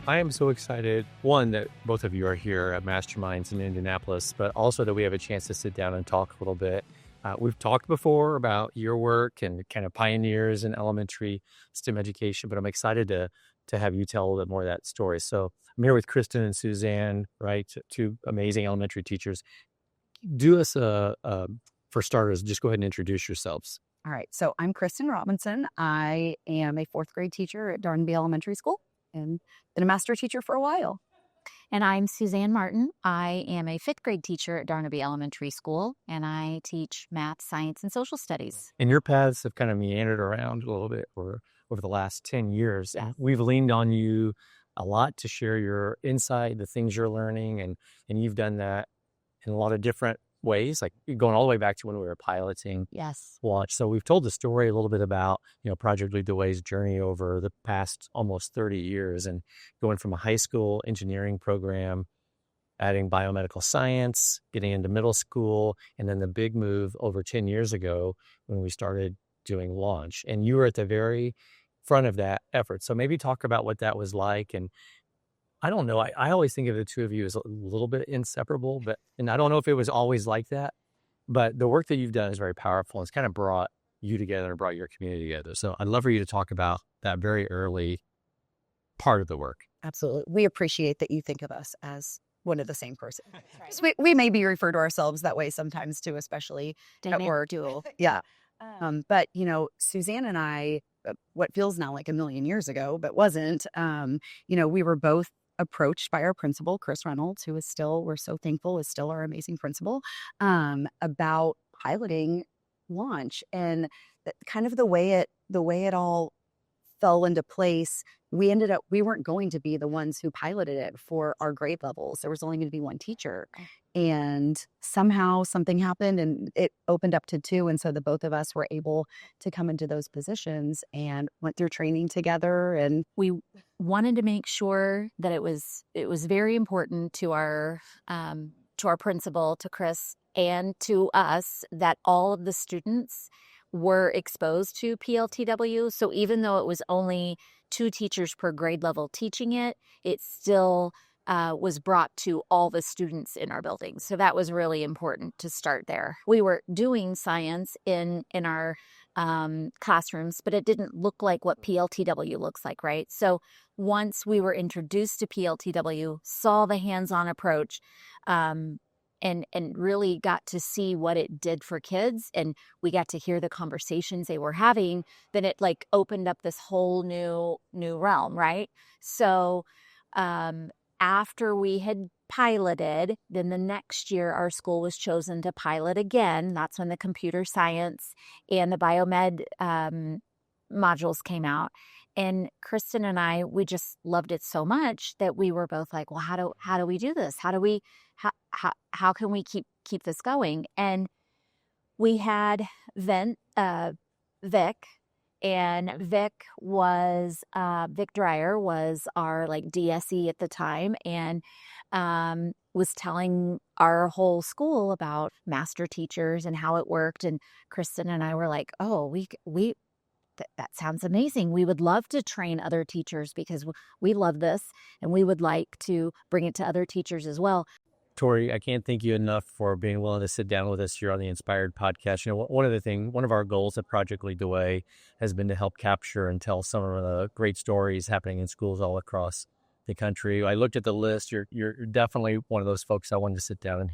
I am so excited, one, that both of you are here at Masterminds in Indianapolis, but also that we have a chance to sit down and talk a little bit. We've talked before about your work and kind of pioneers in elementary STEM education, but I'm excited to have you tell a little bit more of that story. So I'm here with Kristen and Suzanne, right? Two amazing elementary teachers. Do us for starters, just go ahead and introduce yourselves. All right. So I'm Kristen Robinson. I am a fourth grade teacher at Darnaby Elementary School and been a master teacher for a while. And I'm Suzanne Martin. I am a fifth grade teacher at Darnaby Elementary School, and I teach math, science, and social studies. And your paths have kind of meandered around a little bit over the last 10 years. Yes. We've leaned on you a lot to share your insight, the things you're learning, and you've done that in a lot of different ways, like going all the way back to when we were piloting Yes. launch. So we've told the story a little bit about, Project Lead the Way's journey over the past almost 30 years and going from a high school engineering program, adding biomedical science, getting into middle school, and then the big move over 10 years ago when we started doing launch. And you were at the very front of that effort. So maybe talk about what that was like. And I don't know. I always think of the two of you as a little bit inseparable, and I don't know if it was always like that, but the work that you've done is very powerful. It's kind of brought you together and brought your community together. So I'd love for you to talk about that very early part of the work. Absolutely. We appreciate that you think of us as one of the same person. Right. We maybe refer to ourselves that way sometimes too, especially at work. Dual. Yeah. But, Suzanne and I, what feels now like a million years ago, but wasn't, we were both approached by our principal, Chris Reynolds, who is still, we're so thankful, is still our amazing principal, about piloting launch. And kind of the way it all fell into place, we weren't going to be the ones who piloted it for our grade levels. There was only going to be one teacher. And somehow something happened and it opened up to two. And so the both of us were able to come into those positions and went through training together. And We wanted to make sure that it was very important to our principal, to Chris, and to us that all of the students were exposed to PLTW. So even though it was only 2 teachers per grade level teaching it, it still was brought to all the students in our building. So that was really important to start there. We were doing science in our classrooms, but it didn't look like what PLTW looks like, right? So once we were introduced to PLTW, saw the hands-on approach, and really got to see what it did for kids, and we got to hear the conversations they were having, then it like opened up this whole new realm, right? So after we had piloted, then the next year our school was chosen to pilot again. That's when the computer science and the biomed modules came out. And Kristen and I, we just loved it so much that we were both like, well, how do we do this? How can we keep this going? And we had Vic, and Vic Dreyer was our like DSE at the time, and was telling our whole school about master teachers and how it worked. And Kristen and I were like, oh, that sounds amazing. We would love to train other teachers because we love this and we would like to bring it to other teachers as well. Tori, I can't thank you enough for being willing to sit down with us here on the InspirED podcast. One of our goals at Project Lead the Way has been to help capture and tell some of the great stories happening in schools all across the country. I looked at the list. You're definitely one of those folks I wanted to sit down and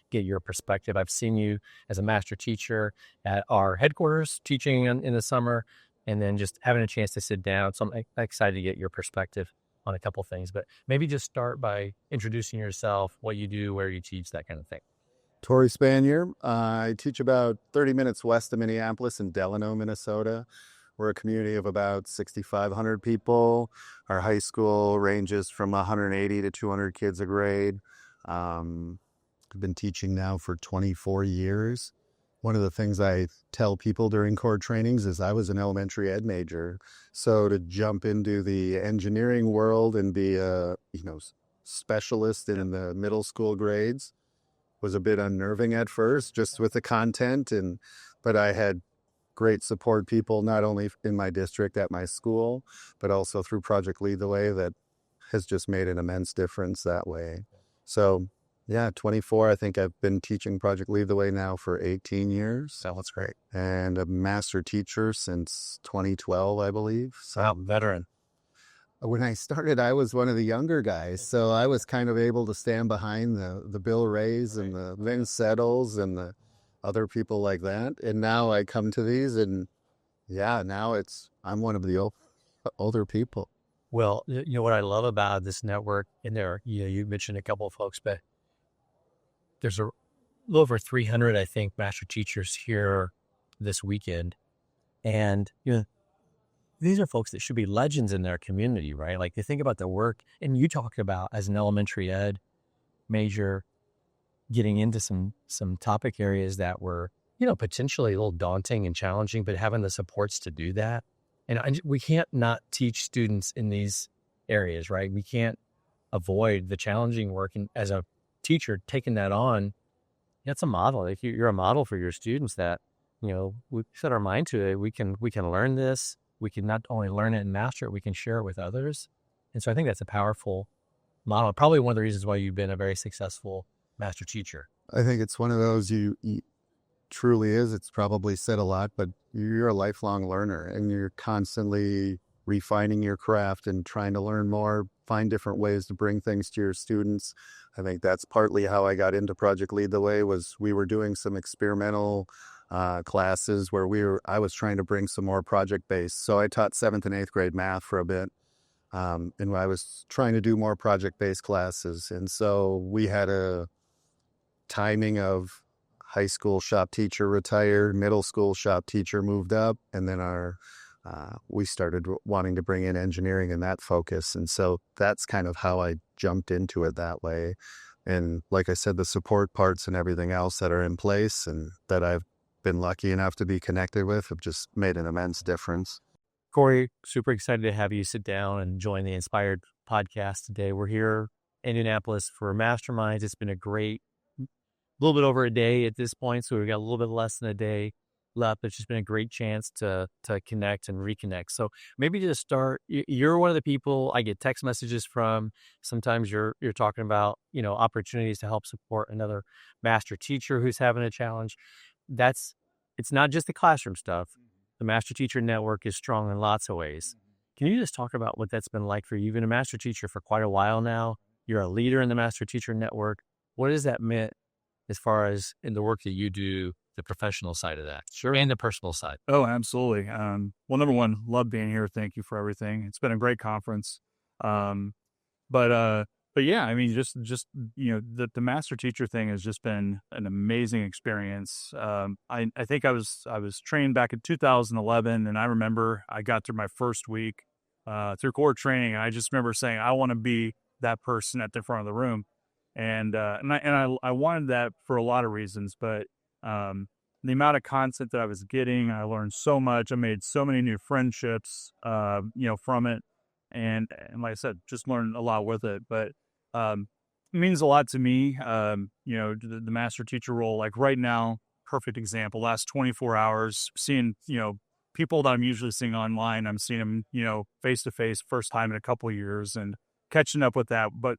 get your perspective. I've seen you as a master teacher at our headquarters teaching in the summer, and then just having a chance to sit down. So I'm excited to get your perspective on a couple things, but maybe just start by introducing yourself, what you do, where you teach, that kind of thing. Tori Spanier. I teach about 30 minutes west of Minneapolis in Delano, Minnesota. We're a community of about 6,500 people. Our high school ranges from 180 to 200 kids a grade. I've been teaching now for 24 years. One of the things I tell people during core trainings is I was an elementary ed major. So to jump into the engineering world and be a specialist in the middle school grades was a bit unnerving at first, just with the content. But I had great support people, not only in my district at my school, but also through Project Lead the Way, that has just made an immense difference that way. So yeah, 24, I think I've been teaching Project Lead the Way now for 18 years. So that's great. And a master teacher since 2012, I believe. So Wow, veteran. when I started, I was one of the younger guys. So I was kind of able to stand behind the Bill Rays and the Vince Settles and the other people like that. And now I come to these and yeah, now I'm one of the older people. Well, you know what I love about this network in there, you mentioned a couple of folks, but there's a little over 300, I think, master teachers here this weekend. And, these are folks that should be legends in their community, right? Like they think about the work, and you talk about as an elementary ed major, getting into some topic areas that were, potentially a little daunting and challenging, but having the supports to do that. And we can't not teach students in these areas, right? We can't avoid the challenging work. And as a teacher, taking that on, that's a model. Like you're a model for your students that, we set our mind to it. We can learn this. We can not only learn it and master it, we can share it with others. And so I think that's a powerful model. Probably one of the reasons why you've been a very successful master teacher. I think it's one of those you truly is. It's probably said a lot, but you're a lifelong learner and you're constantly refining your craft and trying to learn more, find different ways to bring things to your students. I think that's partly how I got into Project Lead the Way. Was we were doing some experimental classes where I was trying to bring some more project-based. So I taught 7th and 8th grade math for a bit. And I was trying to do more project-based classes. And so we had a timing of high school shop teacher retired, middle school shop teacher moved up, and then we started wanting to bring in engineering and that focus. And so that's kind of how I jumped into it that way. And like I said, the support parts and everything else that are in place and that I've been lucky enough to be connected with have just made an immense difference. Corey, super excited to have you sit down and join the InspirED podcast today. We're here in Indianapolis for Masterminds. It's been a little bit over a day at this point, so we've got a little bit less than a day left. It's just been a great chance to connect and reconnect. So maybe to start, you're one of the people I get text messages from. Sometimes you're talking about, opportunities to help support another master teacher who's having a challenge. It's not just the classroom stuff. The Master Teacher Network is strong in lots of ways. Can you just talk about what that's been like for you? You've been a master teacher for quite a while now. You're a leader in the Master Teacher Network. What has that meant as far as in the work that you do, the professional side of that? Sure. And the personal side. Oh, absolutely. Well, number one, love being here. Thank you for everything. It's been a great conference. But yeah, I mean, just the master teacher thing has just been an amazing experience. I think I was trained back in 2011, and I remember I got through my first week through core training, and I just remember saying I want to be that person at the front of the room, and I wanted that for a lot of reasons, but the amount of content that I was getting, I learned so much. I made so many new friendships, from it. And like I said, just learned a lot with it. But it means a lot to me, the master teacher role. Like right now, perfect example, last 24 hours, seeing, people that I'm usually seeing online, I'm seeing them, face to face, first time in a couple of years and catching up with that. But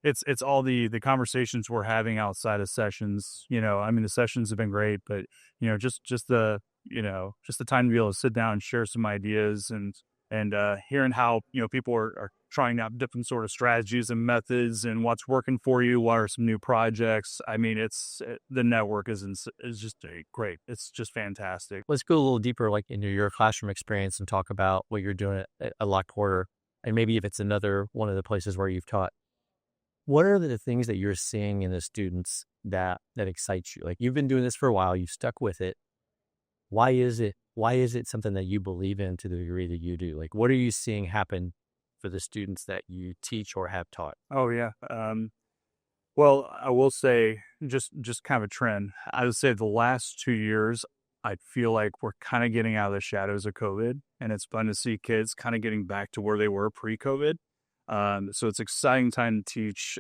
it's all the conversations we're having outside of sessions. The sessions have been great, but, just the time to be able to sit down and share some ideas and hearing how, people are trying out different sort of strategies and methods and what's working for you. What are some new projects? I mean, the network is just great. It's just fantastic. Let's go a little deeper, like into your classroom experience and talk about what you're doing at Lockporter. And maybe if it's another one of the places where you've taught, what are the things that you're seeing in the students that excites you? Like you've been doing this for a while, you've stuck with it. Why is it something that you believe in to the degree that you do? Like, what are you seeing happen for the students that you teach or have taught? Oh yeah. Well, I will say just kind of a trend. I would say the last 2 years, I feel like we're kind of getting out of the shadows of COVID, and it's fun to see kids kind of getting back to where they were pre-COVID. So it's an exciting time to teach.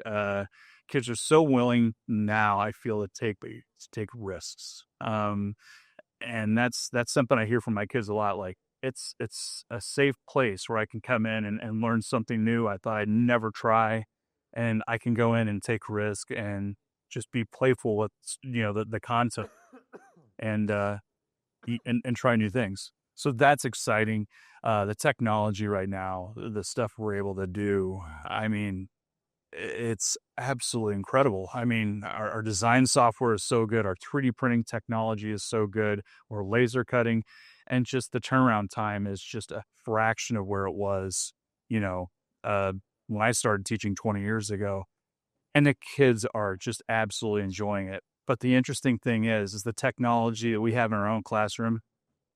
Kids are so willing now, I feel, to take risks. And that's something I hear from my kids a lot. Like, it's a safe place where I can come in and learn something new I thought I'd never try, and I can go in and take risk and just be playful with the content and and try new things. So that's exciting. The technology right now, the stuff we're able to do, I mean, it's absolutely incredible. I mean, our design software is so good. Our 3D printing technology is so good. We're laser cutting, and just the turnaround time is just a fraction of where it was, you know, uh, when I started teaching 20 years ago. And the kids are just absolutely enjoying it. But the interesting thing is the technology that we have in our own classroom,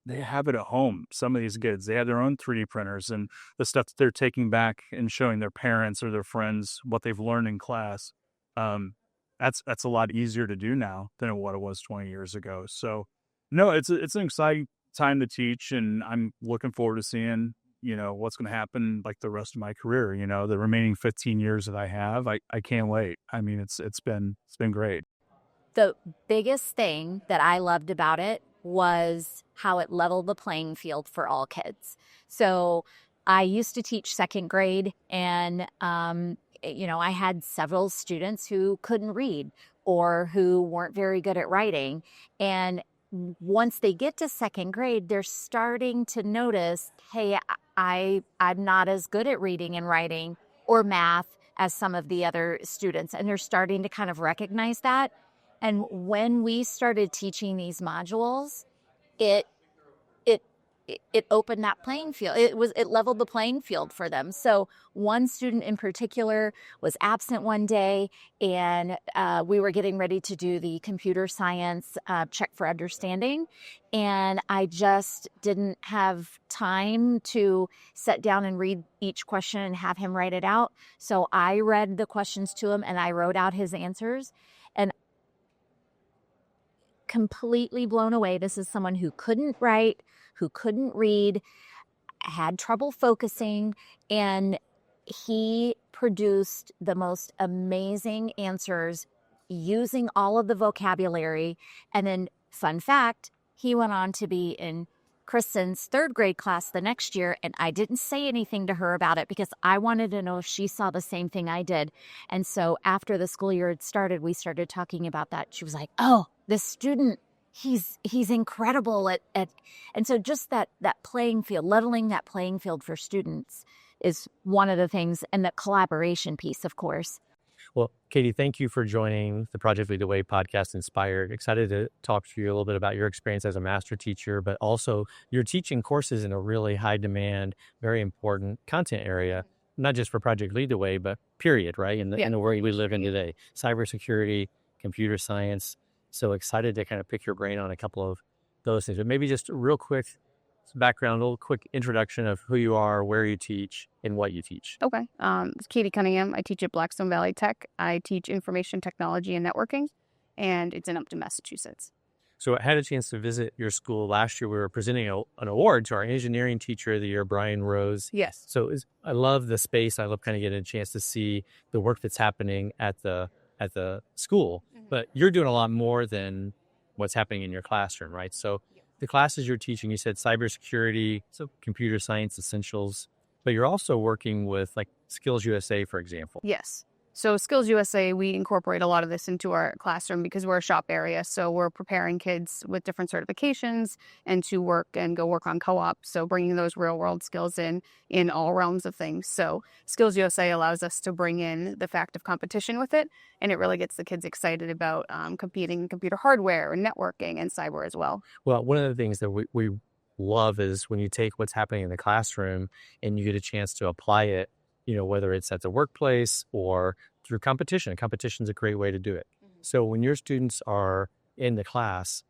they have it at home. Some of these kids, they have their own 3D printers, and the stuff that they're taking back and showing their parents or their friends what they've learned in class. Um, that's a lot easier to do now than what it was 20 years ago. So, no, it's an exciting time to teach, and I'm looking forward to seeing what's going to happen like the rest of my career. The remaining 15 years that I have, I can't wait. I mean, it's been great. The biggest thing that I loved about it was how it leveled the playing field for all kids. So I used to teach second grade, and I had several students who couldn't read or who weren't very good at writing. And once they get to second grade, they're starting to notice, hey, I'm not as good at reading and writing or math as some of the other students. And they're starting to kind of recognize that. And when we started teaching these modules, it opened that playing field. It leveled the playing field for them. So one student in particular was absent one day, and we were getting ready to do the computer science check for understanding, and I just didn't have time to sit down and read each question and have him write it out. So I read the questions to him and I wrote out his answers, and completely blown away. This is someone who couldn't write, who couldn't read, had trouble focusing, and he produced the most amazing answers using all of the vocabulary. And then, fun fact, he went on to be in Kristen's third grade class the next year, and I didn't say anything to her about it because I wanted to know if she saw the same thing I did. And so after the school year had started, we started talking about that. She was like, oh, this student, he's incredible at and so just that playing field, leveling that playing field for students is one of the things, and the collaboration piece, of course. Well, Katie, thank you for joining the Project Lead the Way podcast, InspirED. Excited to talk to you a little bit about your experience as a master teacher, but also you're teaching courses in a really high demand, very important content area, not just for Project Lead the Way, but period, right? In the world we live in today, cybersecurity, computer science. So excited to kind of pick your brain on a couple of those things, but maybe just real quick background, a little quick introduction of who you are, where you teach, and what you teach. Okay. It's Katie Cunningham. I teach at Blackstone Valley Tech. I teach information technology and networking, and it's in Upton, Massachusetts. So I had a chance to visit your school last year. We were presenting an award to our engineering teacher of the year, Brian Rose. Yes. So I love the space. I love kind of getting a chance to see the work that's happening at the school. Mm-hmm. But you're doing a lot more than what's happening in your classroom, right? So the classes you're teaching, you said cybersecurity, so computer science essentials, but you're also working with like Skills USA, for example. Yes. So Skills USA, we incorporate a lot of this into our classroom because we're a shop area. So we're preparing kids with different certifications and to work and go work on co-op. So bringing those real world skills in all realms of things. So Skills USA allows us to bring in the fact of competition with it. And it really gets the kids excited about competing in computer hardware and networking and cyber as well. Well, one of the things that we love is when you take what's happening in the classroom and you get a chance to apply it, whether it's at the workplace or through competition. Competition is a great way to do it. Mm-hmm. So when your students are in the class,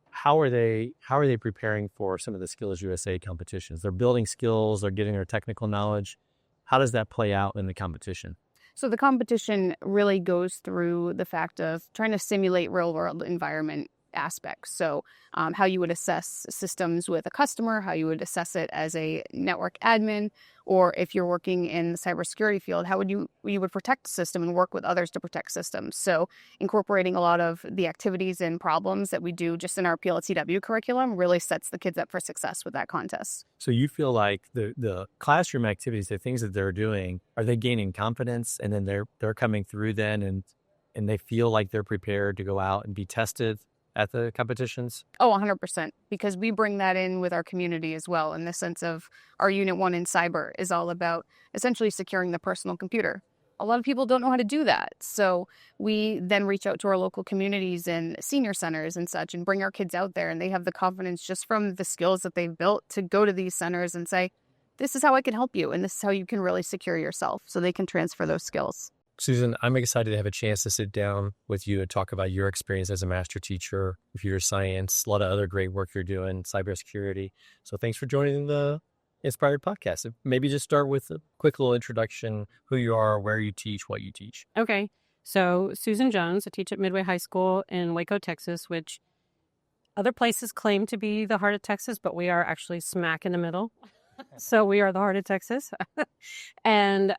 how are they preparing for some of the Skills USA competitions? They're building skills, they're getting their technical knowledge. How does that play out in the competition? So the competition really goes through the fact of trying to simulate real world environment aspects. So how you would assess systems with a customer, how you would assess it as a network admin, or if you're working in the cybersecurity field, how would you would protect the system and work with others to protect systems. So incorporating a lot of the activities and problems that we do just in our PLTW curriculum really sets the kids up for success with that contest. So you feel like the classroom activities, the things that they're doing, are they gaining confidence, and then they're coming through then and they feel like they're prepared to go out and be tested at the competitions? Oh, 100%. Because we bring that in with our community as well, in the sense of our Unit 1 in cyber is all about essentially securing the personal computer. A lot of people don't know how to do that. So we then reach out to our local communities and senior centers and such and bring our kids out there, and they have the confidence just from the skills that they've built to go to these centers and say, this is how I can help you, and this is how you can really secure yourself, so they can transfer those skills. Susan, I'm excited to have a chance to sit down with you and talk about your experience as a master teacher, computer science, a lot of other great work you're doing, cybersecurity. So thanks for joining the InspirED podcast. Maybe just start with a quick little introduction, who you are, where you teach, what you teach. Okay. So Susan Jones, I teach at Midway High School in Waco, Texas, which other places claim to be the heart of Texas, but we are actually smack in the middle. So we are the heart of Texas. And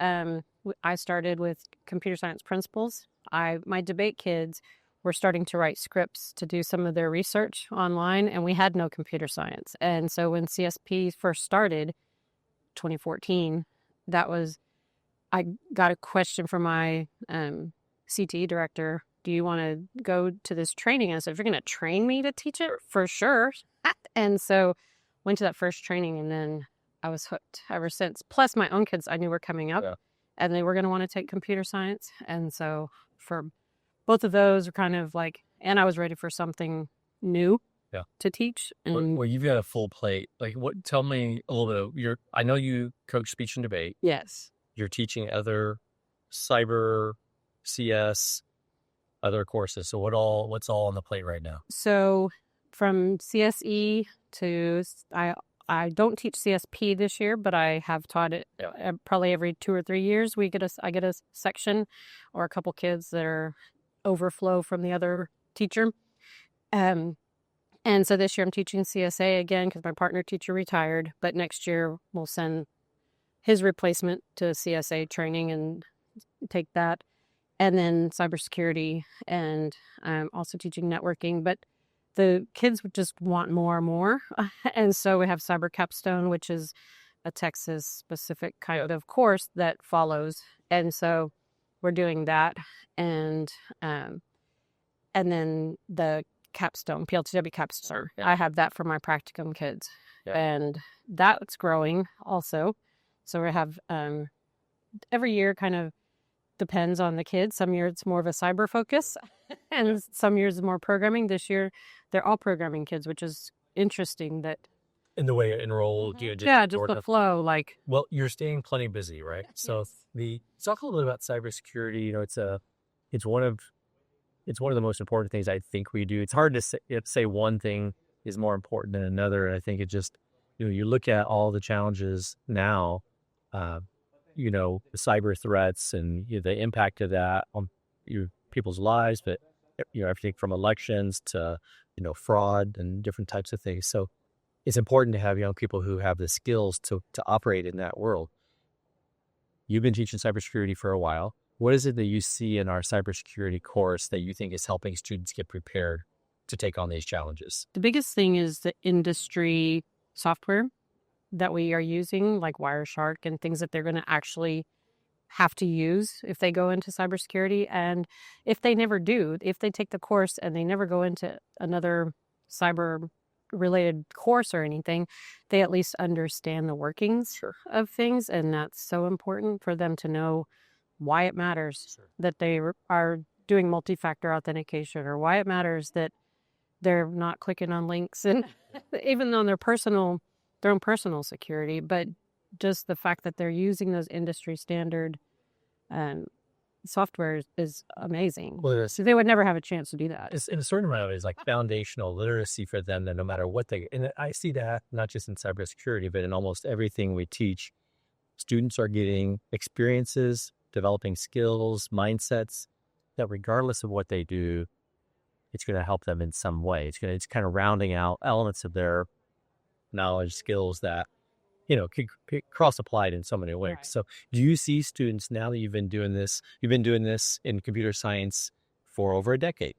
I started with computer science principles. My debate kids were starting to write scripts to do some of their research online, and we had no computer science. And so when CSP first started, 2014, I got a question from my CTE director. Do you want to go to this training? And I said, if you're going to train me to teach it, for sure. And so went to that first training, and then I was hooked ever since. Plus my own kids I knew were coming up, and they were going to want to take computer science. And so for both of those are kind of like, and I was ready for something new to teach. And well, you've got a full plate. Like, tell me a little bit. I know you coach speech and debate. Yes. You're teaching other cyber, CS, other courses. So what's all on the plate right now? So from CSE to, I don't teach CSP this year, but I have taught it probably every 2 or 3 years. I get a section or a couple kids that are overflow from the other teacher. And so this year I'm teaching CSA again because my partner teacher retired, but next year we'll send his replacement to CSA training and take that. And then cybersecurity, and I'm also teaching networking, but the kids would just want more and more. And so we have Cyber Capstone, which is a Texas-specific kind of course that follows. And so we're doing that. And then the Capstone, PLTW Capstone, I have that for my practicum kids. And that's growing also. So we have every year kind of depends on the kids. Some years it's more of a cyber focus and some years more programming. This year they're all programming kids, which is interesting that in the way it enrolled, just the flow. Like, well, you're staying plenty busy, right? So talk a little bit about cybersecurity. It's one of the most important things I think we do. It's hard to say one thing is more important than another. And I think it just, you look at all the challenges now, the cyber threats and the impact of that on people's lives, but everything from elections to fraud and different types of things. So it's important to have young people who have the skills to operate in that world. You've been teaching cybersecurity for a while. What is it that you see in our cybersecurity course that you think is helping students get prepared to take on these challenges? The biggest thing is the industry software that we are using, like Wireshark and things that they're going to actually have to use if they go into cybersecurity. And if they never do, if they take the course and they never go into another cyber related course or anything, they at least understand the workings of things. And that's so important for them to know why it matters that they are doing multi-factor authentication, or why it matters that they're not clicking on links, and even on their own personal security, but just the fact that they're using those industry standard software is amazing. Well, so they would never have a chance to do that. It's, in a certain amount of it is like foundational literacy for them, that no matter what and I see that not just in cybersecurity, but in almost everything we teach, students are getting experiences, developing skills, mindsets that regardless of what they do, it's going to help them in some way. It's kind of rounding out elements of their knowledge, skills that, could cross applied in so many ways. Right. So do you see students, now that you've been doing this in computer science for over a decade?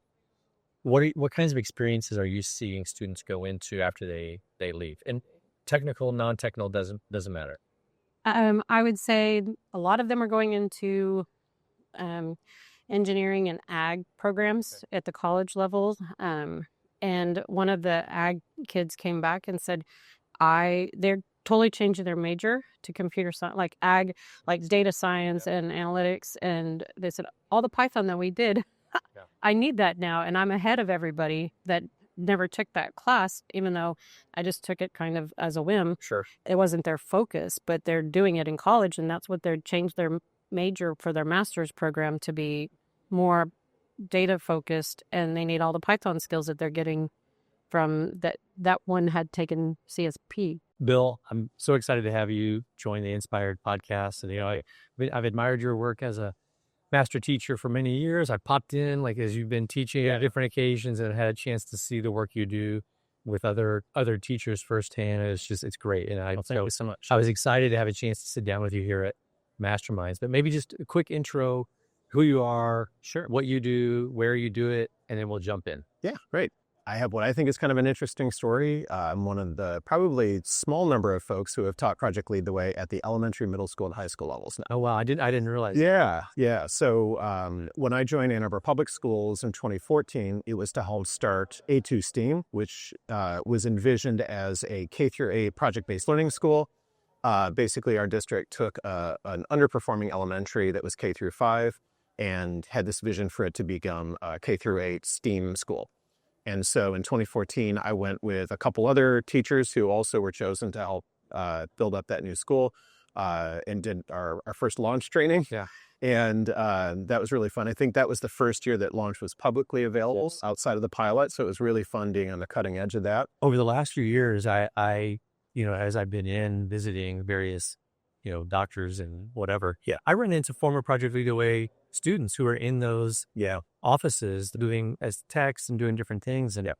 What kinds of experiences are you seeing students go into after they leave? And technical, non-technical doesn't matter. I would say a lot of them are going into engineering and ag programs at the college level. And one of the ag kids came back and said, they're totally changing their major to computer science, like ag, like data science and analytics. And they said, all the Python that we did, I need that now. And I'm ahead of everybody that never took that class, even though I just took it kind of as a whim. Sure. It wasn't their focus, but they're doing it in college. And that's what they're changed their major for their master's program to be more data focused. And they need all the Python skills that they're getting from that one had taken CSP. Bill, I'm so excited to have you join the InspirED podcast. And, I've admired your work as a master teacher for many years. I popped in, like, as you've been teaching at different occasions, and had a chance to see the work you do with other teachers firsthand. It's great. And Thank you so much. I was excited to have a chance to sit down with you here at Masterminds. But maybe just a quick intro, who you are, Sure. what you do, where you do it, and then we'll jump in. Yeah, great. I have what I think is kind of an interesting story. I'm one of the probably small number of folks who have taught Project Lead the Way at the elementary, middle school, and high school levels now. Oh, wow. I didn't realize. Yeah. So when I joined Ann Arbor Public Schools in 2014, it was to help start A2 STEAM, which was envisioned as a K-8 project-based learning school. Basically, our district took an underperforming elementary that was K-5 and had this vision for it to become a K-8 STEAM school. And so in 2014, I went with a couple other teachers who also were chosen to help build up that new school and did our first launch training. Yeah. And that was really fun. I think that was the first year that launch was publicly available outside of the pilot. So it was really fun being on the cutting edge of that. Over the last few years, I as I've been in visiting various, doctors and whatever, I run into former Project Lead the Way students who are in those offices doing as techs and doing different things. And,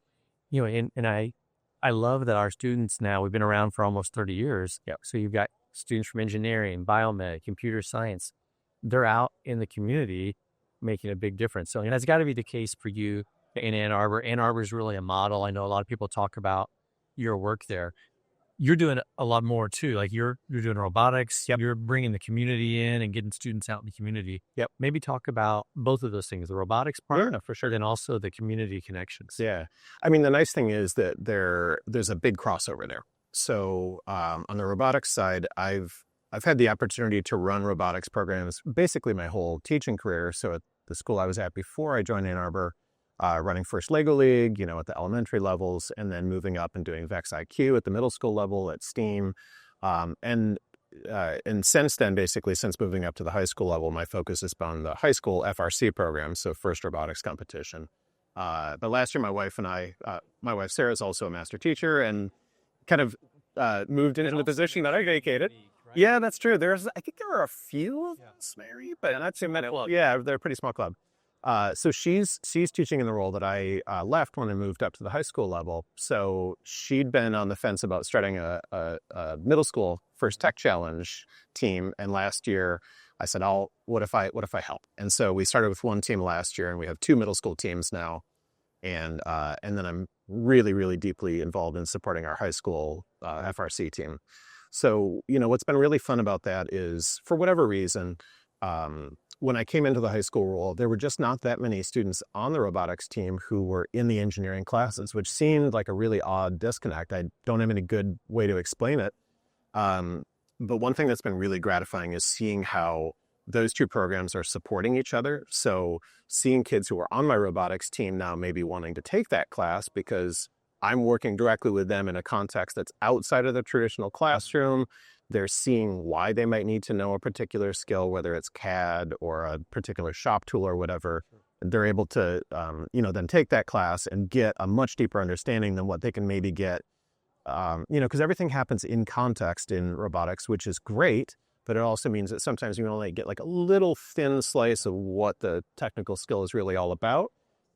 and I love that our students now, we've been around for almost 30 years. Yeah. So you've got students from engineering, biomed, computer science. They're out in the community making a big difference. So, and that's got to be the case for you in Ann Arbor. Ann Arbor is really a model. I know a lot of people talk about your work there. You're doing a lot more too. Like you're doing robotics. Yep. You're bringing the community in and getting students out in the community. Yep. Maybe talk about both of those things, the robotics part, Yeah, for sure. then also the community connections. Yeah. I mean, the nice thing is that there's a big crossover there. So on the robotics side, I've had the opportunity to run robotics programs basically my whole teaching career. So at the school I was at before I joined Ann Arbor, running first Lego League, at the elementary levels, and then moving up and doing VEX IQ at the middle school level at STEAM. And since then, basically, since moving up to the high school level, my focus has been on the high school FRC program, so first robotics competition. But last year, my wife Sarah is also a master teacher and kind of moved into the position that I vacated. Right? Yeah, that's true. I think there are a few of us, Mary, but not too many. Yeah, they're a pretty small club. So she's teaching in the role that I left when I moved up to the high school level. So she'd been on the fence about starting a middle school first tech challenge team. And last year I said, what if I help? And so we started with one team last year and we have two middle school teams now. And then I'm really, really deeply involved in supporting our high school FRC team. So, what's been really fun about that is, for whatever reason, when I came into the high school role, there were just not that many students on the robotics team who were in the engineering classes, which seemed like a really odd disconnect. I don't have any good way to explain it. But one thing that's been really gratifying is seeing how those two programs are supporting each other. So seeing kids who are on my robotics team now maybe wanting to take that class because I'm working directly with them in a context that's outside of the traditional classroom. They're seeing why they might need to know a particular skill, whether it's CAD or a particular shop tool or whatever. They're able to, then take that class and get a much deeper understanding than what they can maybe get, because everything happens in context in robotics, which is great, but it also means that sometimes you only get like a little thin slice of what the technical skill is really all about.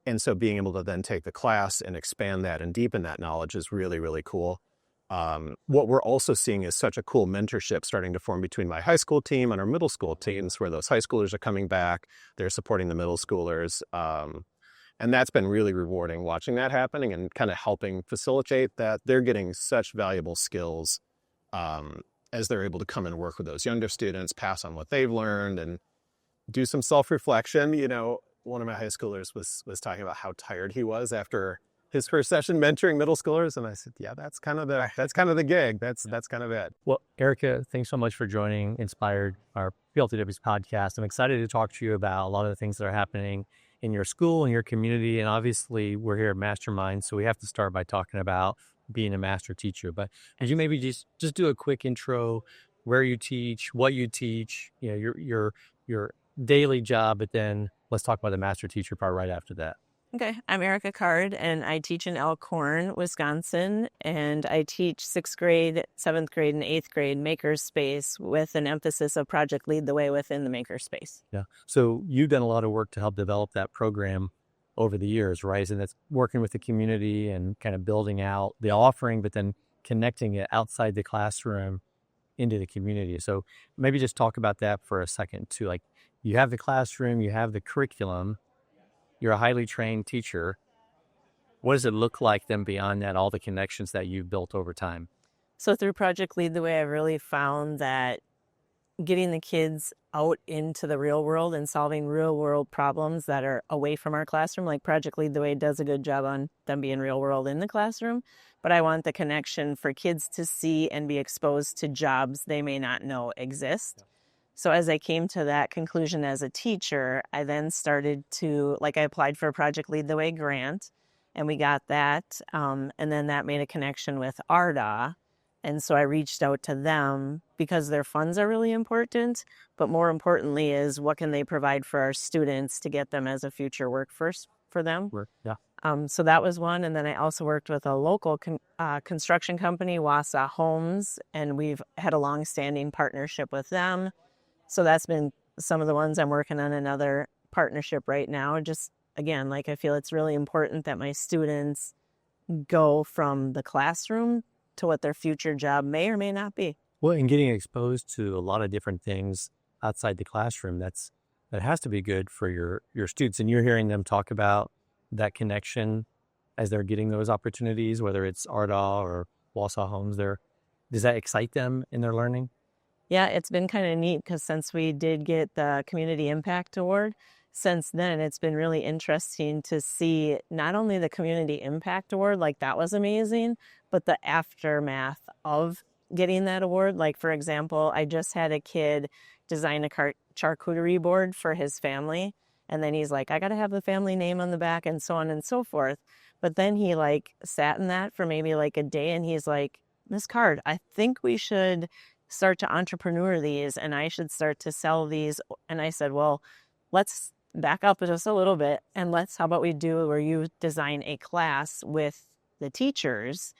And so being able to then take the class and expand that and deepen that knowledge is really, really cool. What we're also seeing is such a cool mentorship starting to form between my high school team and our middle school teams, where those high schoolers are coming back, they're supporting the middle schoolers. And that's been really rewarding, watching that happening and kind of helping facilitate that. They're getting such valuable skills as they're able to come and work with those younger students, pass on what they've learned and do some self-reflection. You know, one of my high schoolers was talking about how tired he was after his first session mentoring middle schoolers. And I said, yeah, that's kind of the gig. That's kind of it. Well, Erica, thanks so much for joining InspirED, our PLTW's podcast. I'm excited to talk to you about a lot of the things that are happening in your school and your community. And obviously we're here at MasterMinds, so we have to start by talking about being a master teacher. But could you maybe just do a quick intro, where you teach, what you teach, you know, your daily job, but then let's talk about the master teacher part right after that. Okay, I'm Erica Card, and I teach in Elkhorn, Wisconsin, and I teach 6th grade, 7th grade, and 8th grade makerspace with an emphasis of Project Lead the Way within the makerspace. Yeah, so you've done a lot of work to help develop that program over the years, right? And that's working with the community and kind of building out the offering, but then connecting it outside the classroom into the community. So maybe just talk about that for a second too. Like, you have the classroom, you have the curriculum, you're a highly trained teacher. What does it look like then beyond that, all the connections that you've built over time? So through Project Lead the Way, I really found that getting the kids out into the real world and solving real world problems that are away from our classroom, like Project Lead the Way does a good job on them being real world in the classroom. But I want the connection for kids to see and be exposed to jobs they may not know exist. So as I came to that conclusion as a teacher, I then started to, I applied for a Project Lead the Way grant, and we got that. And then that made a connection with ARDA. And so I reached out to them because their funds are really important. But more importantly is, what can they provide for our students to get them as a future workforce for them? Yeah. So that was one. And then I also worked with a local construction company, Wausau Homes, and we've had a long-standing partnership with them. So that's been some of the ones. I'm working on another partnership right now. Just, again, I feel it's really important that my students go from the classroom to what their future job may or may not be. Well, and getting exposed to a lot of different things outside the classroom, that has to be good for your students. And you're hearing them talk about that connection as they're getting those opportunities, whether it's ARDA or Wausau Homes. Does that excite them in their learning? Yeah, it's been kind of neat because since we did get the Community Impact Award, since then it's been really interesting to see not only the Community Impact Award, that was amazing, but the aftermath of getting that award. For example, I just had a kid design a charcuterie board for his family, and then he's like, I got to have the family name on the back and so on and so forth. But then he sat in that for maybe a day, and he's like, Miss Card, I think we should start to entrepreneur these, and I should start to sell these. And I said, well, let's back up just a little bit, and how about we do where you design a class with the teachers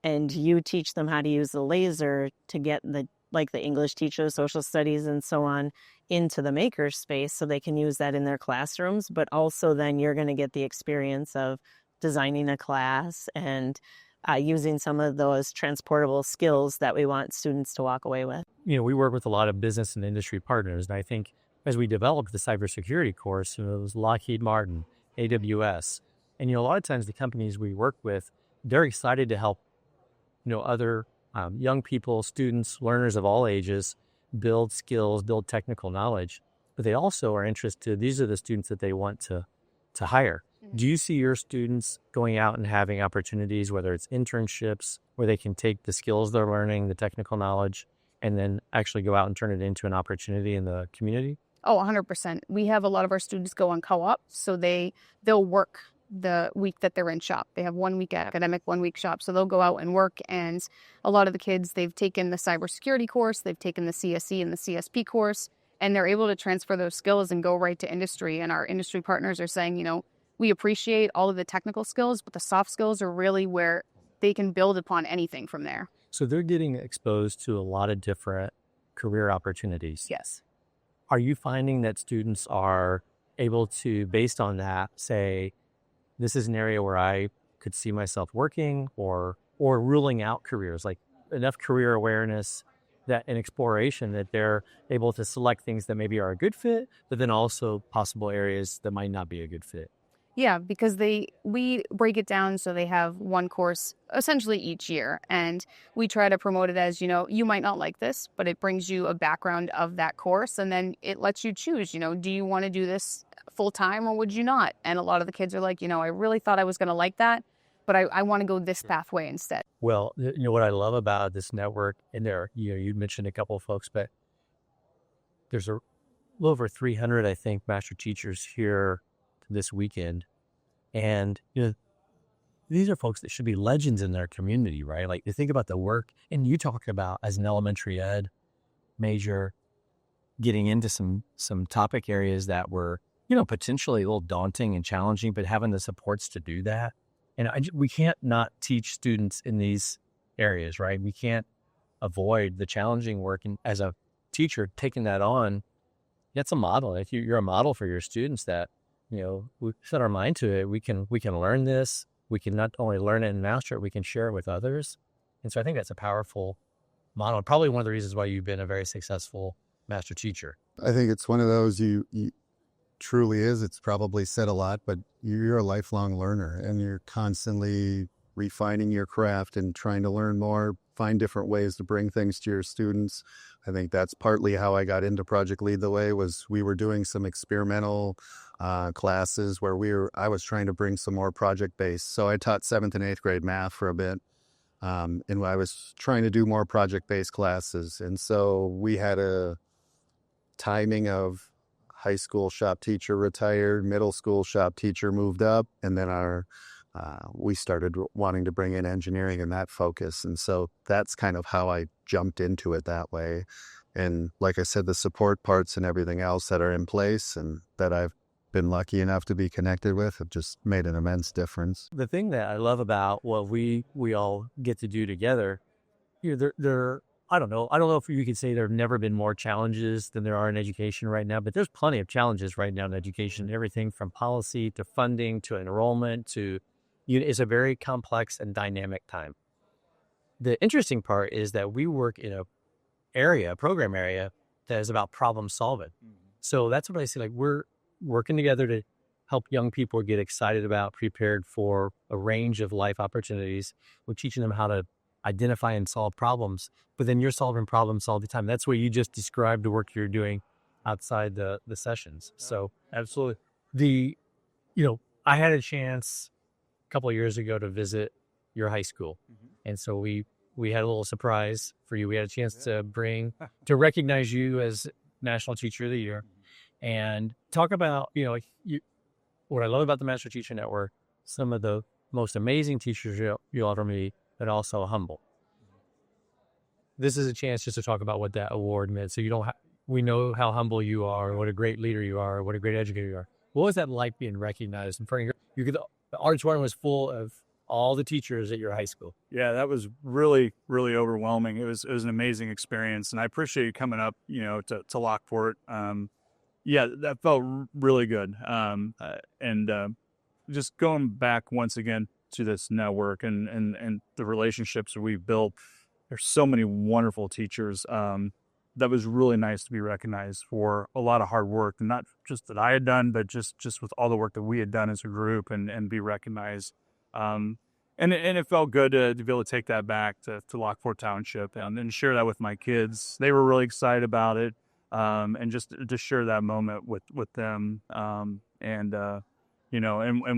and you teach them how to use the laser to get the English teachers, social studies, and so on into the maker space so they can use that in their classrooms. But also then you're going to get the experience of designing a class and using some of those transportable skills that we want students to walk away with. We work with a lot of business and industry partners. And I think as we developed the cybersecurity course, it was Lockheed Martin, AWS. And, a lot of times the companies we work with, they're excited to help, other young people, students, learners of all ages, build skills, build technical knowledge. But they also are interested, these are the students that they want to hire. Do you see your students going out and having opportunities, whether it's internships, where they can take the skills they're learning, the technical knowledge, and then actually go out and turn it into an opportunity in the community? Oh, 100%. We have a lot of our students go on co-op, so they'll work the week that they're in shop. They have 1 week academic, 1 week shop, so they'll go out and work. And a lot of the kids, they've taken the cybersecurity course, they've taken the CSE and the CSP course, and they're able to transfer those skills and go right to industry. And our industry partners are saying, we appreciate all of the technical skills, but the soft skills are really where they can build upon anything from there. So they're getting exposed to a lot of different career opportunities. Yes. Are you finding that students are able to, based on that, say, this is an area where I could see myself working, or ruling out careers, like enough career awareness that and exploration that they're able to select things that maybe are a good fit, but then also possible areas that might not be a good fit. Yeah, because we break it down so they have one course essentially each year, and we try to promote it as, you might not like this, but it brings you a background of that course, and then it lets you choose, do you want to do this full time or would you not? And a lot of the kids are like, I really thought I was going to like that, but I want to go this pathway instead. Well, what I love about this network, and there, you mentioned a couple of folks, but there's a little over 300, I think, master teachers here this weekend. And, these are folks that should be legends in their community, right? Like, you think about the work, and you talked about as an elementary ed major, getting into some topic areas that were, potentially a little daunting and challenging, but having the supports to do that. And we can't not teach students in these areas, right? We can't avoid the challenging work. And as a teacher, taking that on, that's a model. If you're a model for your students that, we set our mind to it, we can learn this. We can not only learn it and master it, we can share it with others. And so I think that's a powerful model. Probably one of the reasons why you've been a very successful master teacher. I think it's one of those you truly is. It's probably said a lot, but you're a lifelong learner and you're constantly refining your craft and trying to learn more, find different ways to bring things to your students. I think that's partly how I got into Project Lead the Way. Was we were doing some experimental classes where I was trying to bring some more project-based. So I taught 7th and 8th grade math for a bit, and I was trying to do more project-based classes. And so we had a timing of high school shop teacher retired, middle school shop teacher moved up, and then we started wanting to bring in engineering and that focus. And so that's kind of how I jumped into it that way. And like I said, the support parts and everything else that are in place and that I've been lucky enough to be connected with have just made an immense difference. The thing that I love about what we all get to do together, I don't know if you could say there have never been more challenges than there are in education right now, but there's plenty of challenges right now in education, everything from policy to funding to enrollment to, it's a very complex and dynamic time. The interesting part is that we work in a program area that is about problem solving. So that's what I see, like we're working together to help young people get excited about, prepared for a range of life opportunities. We're teaching them how to identify and solve problems, but then you're solving problems all the time. That's what you just described, the work you're doing outside the sessions. So absolutely. I had a chance a couple of years ago to visit your high school. And so we had a little surprise for you. We had a chance to recognize you as National Teacher of the Year and talk about, what I love about the Master Teacher Network, some of the most amazing teachers you'll ever meet, but also humble. This is a chance just to talk about what that award meant. So we know how humble you are, what a great leader you are, what a great educator you are. What was that like being recognized in front of the auditorium was full of all the teachers at your high school? Yeah, that was really, really overwhelming. It was an amazing experience, and I appreciate you coming up, to Lockport. That felt really good. Just going back once again to this network and the relationships that we've built. There's so many wonderful teachers. That was really nice to be recognized for a lot of hard work, and not just that I had done, but just with all the work that we had done as a group and be recognized. And it felt good to be able to take that back to Lockport Township and then share that with my kids. They were really excited about it. And just to share that moment with them. And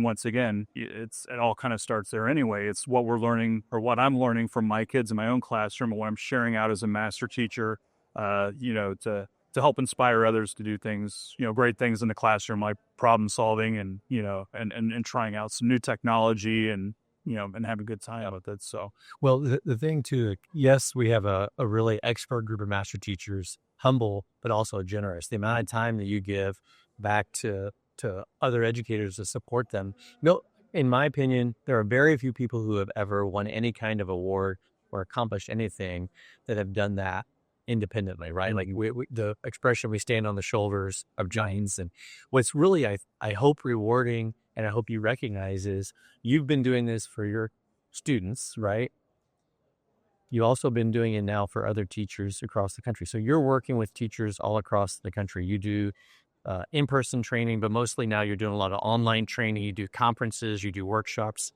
once again, it all kind of starts there anyway. It's what we're learning, or what I'm learning from my kids in my own classroom, and what I'm sharing out as a master teacher, to help inspire others to do things, great things in the classroom, like problem solving and trying out some new technology and have a good time with it. So, well, the thing too, yes, we have a really expert group of master teachers, humble, but also generous. The amount of time that you give back to other educators to support them. In my opinion, there are very few people who have ever won any kind of award or accomplished anything that have done that independently, right? Like the expression, we stand on the shoulders of giants. And what's really, I hope, rewarding and I hope you recognize, is you've been doing this for your students, right? You've also been doing it now for other teachers across the country. So you're working with teachers all across the country. You do in-person training, but mostly now you're doing a lot of online training. You do conferences, you do workshops.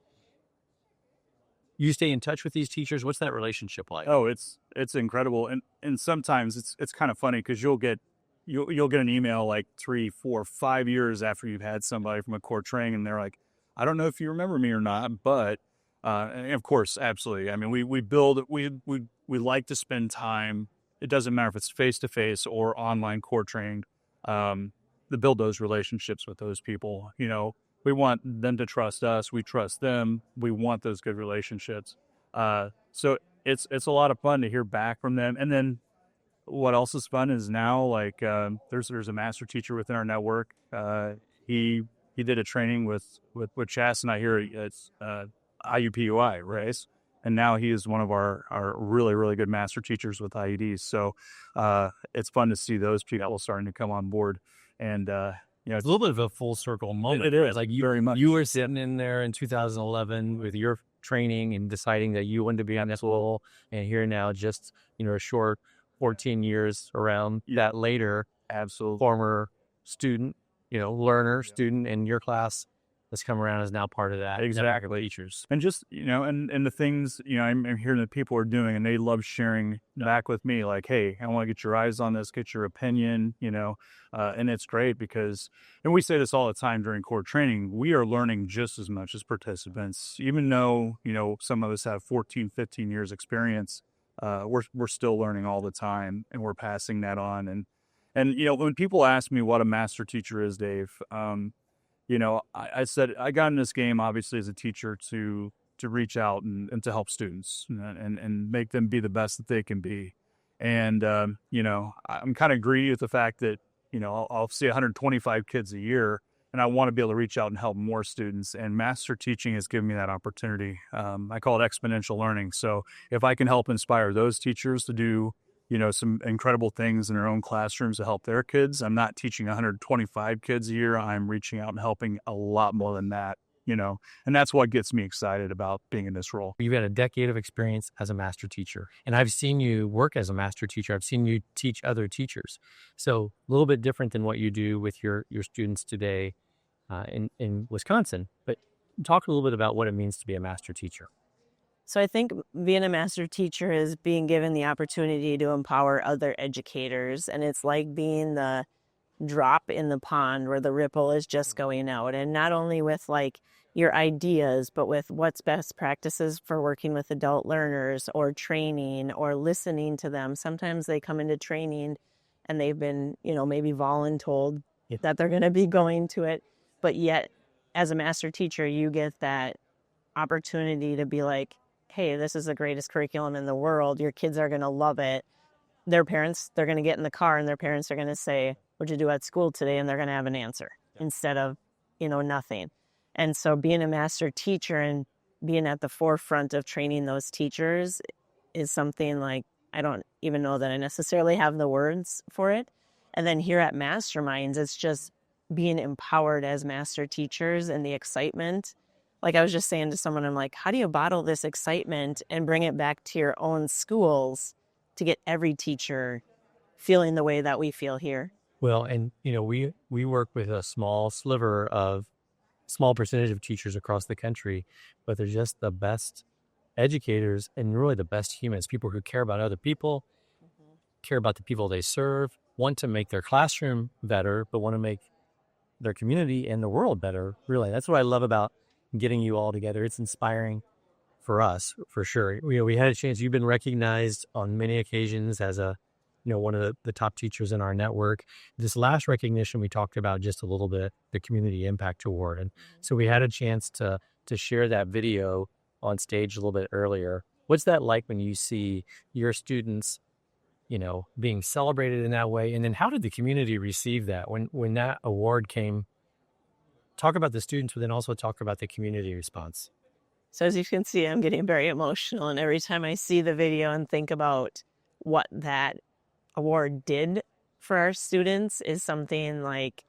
You stay in touch with these teachers. What's that relationship like? Oh, it's incredible. And sometimes it's kind of funny because you'll get an email like 3, 4, 5 years after you've had somebody from a core training, and they're like, I don't know if you remember me or not, but and of course, absolutely. I mean, we like to spend time. It doesn't matter if it's face-to-face or online core training, to build those relationships with those people. You know, we want them to trust us. We trust them. We want those good relationships. So it's a lot of fun to hear back from them. And then what else is fun is now, like, there's a master teacher within our network. He did a training with Chas and I here. It's IUPUI race, and now he is one of our really, really good master teachers with IEDs. So it's fun to see those people starting to come on board. And it's a little bit of a full circle moment. It is, right? Like very much. You were sitting in there in 2011 with your training and deciding that you wanted to be on this role, and here now, just a short 14 years around that later, absolutely, former student, learner, student in your class that's come around is now part of that. Exactly. Teachers. And just, and the things, I'm hearing that people are doing, and they love sharing back with me, like, hey, I want to get your eyes on this, get your opinion, and it's great because, and we say this all the time during core training, we are learning just as much as participants, even though, some of us have 14, 15 years experience, we're still learning all the time, and we're passing that on. And when people ask me what a master teacher is, Dave, I said I got in this game obviously as a teacher to reach out and to help students and make them be the best that they can be. And, I'm kind of greedy with the fact that, I'll see 125 kids a year, and I want to be able to reach out and help more students. And master teaching has given me that opportunity. I call it exponential learning. So if I can help inspire those teachers to do some incredible things in their own classrooms to help their kids. I'm not teaching 125 kids a year. I'm reaching out and helping a lot more than that, and that's what gets me excited about being in this role. You've had a decade of experience as a master teacher, and I've seen you work as a master teacher. I've seen you teach other teachers. So a little bit different than what you do with your students today in Wisconsin, but talk a little bit about what it means to be a master teacher. So I think being a master teacher is being given the opportunity to empower other educators. And it's like being the drop in the pond where the ripple is just going out. And not only with like your ideas, but with what's best practices for working with adult learners or training or listening to them. Sometimes they come into training and they've been, maybe voluntold that they're going to be going to it. But yet as a master teacher, you get that opportunity to be like, hey, this is the greatest curriculum in the world. Your kids are going to love it. Their parents, they're going to get in the car and their parents are going to say, what'd you do at school today? And they're going to have an answer instead of, nothing. And so being a master teacher and being at the forefront of training those teachers is something like, I don't even know that I necessarily have the words for it. And then here at MasterMinds, it's just being empowered as master teachers and the excitement. Like I was just saying to someone, I'm like, how do you bottle this excitement and bring it back to your own schools to get every teacher feeling the way that we feel here? Well, and, we work with a small percentage of teachers across the country, but they're just the best educators and really the best humans, people who care about other people, care about the people they serve, want to make their classroom better, but want to make their community and the world better. Really, that's what I love about getting you all together. It's inspiring for us, for sure. We had a chance. You've been recognized on many occasions as one of the top teachers in our network. This last recognition we talked about just a little bit, the Community Impact Award. And so we had a chance to share that video on stage a little bit earlier. What's that like when you see your students, being celebrated in that way? And then how did the community receive that when that award came? Talk about the students, but then also talk about the community response. So as you can see, I'm getting very emotional. And every time I see the video and think about what that award did for our students is something like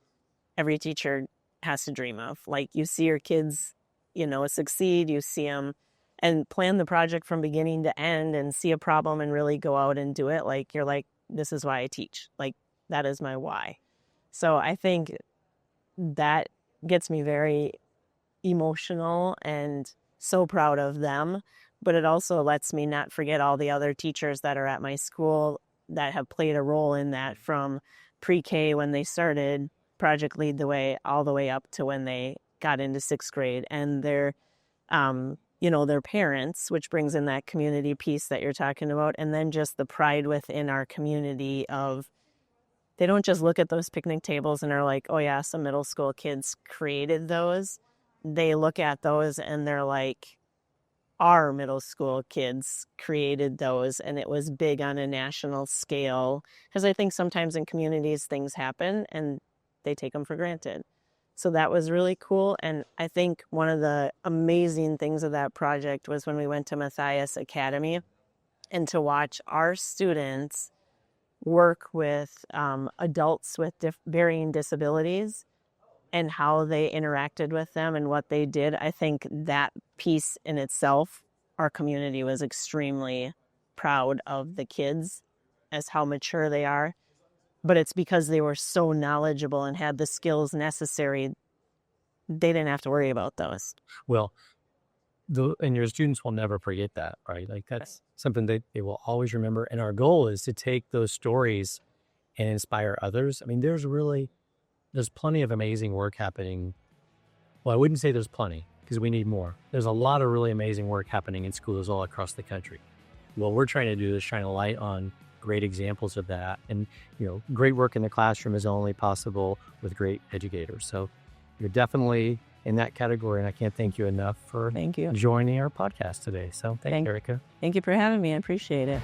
every teacher has to dream of. Like, you see your kids, succeed, you see them and plan the project from beginning to end and see a problem and really go out and do it. Like, you're like, this is why I teach. Like, that is my why. So I think that gets me very emotional and so proud of them. But it also lets me not forget all the other teachers that are at my school that have played a role in that, from pre-K when they started Project Lead the Way all the way up to when they got into 6th grade, and their parents, which brings in that community piece that you're talking about. And then just the pride within our community of, they don't just look at those picnic tables and are like, oh yeah, some middle school kids created those. They look at those and they're like, our middle school kids created those, and it was big on a national scale. Because I think sometimes in communities things happen and they take them for granted. So that was really cool. And I think one of the amazing things of that project was when we went to Matthias Academy, and to watch our students work with adults with varying disabilities and how they interacted with them and what they did. I think that piece in itself, our community was extremely proud of the kids as how mature they are. But it's because they were so knowledgeable and had the skills necessary, they didn't have to worry about those. Well, and your students will never forget that, right? Like, that's something that they will always remember. And our goal is to take those stories and inspire others. I mean, there's plenty of amazing work happening. Well, I wouldn't say there's plenty, because we need more. There's a lot of really amazing work happening in schools all across the country. What we're trying to do is shine a light on great examples of that. And, great work in the classroom is only possible with great educators. So you're definitely in that category, and I can't thank you enough for Thank you. joining our podcast today. So thank you, Erica. Thank you for having me. I appreciate it.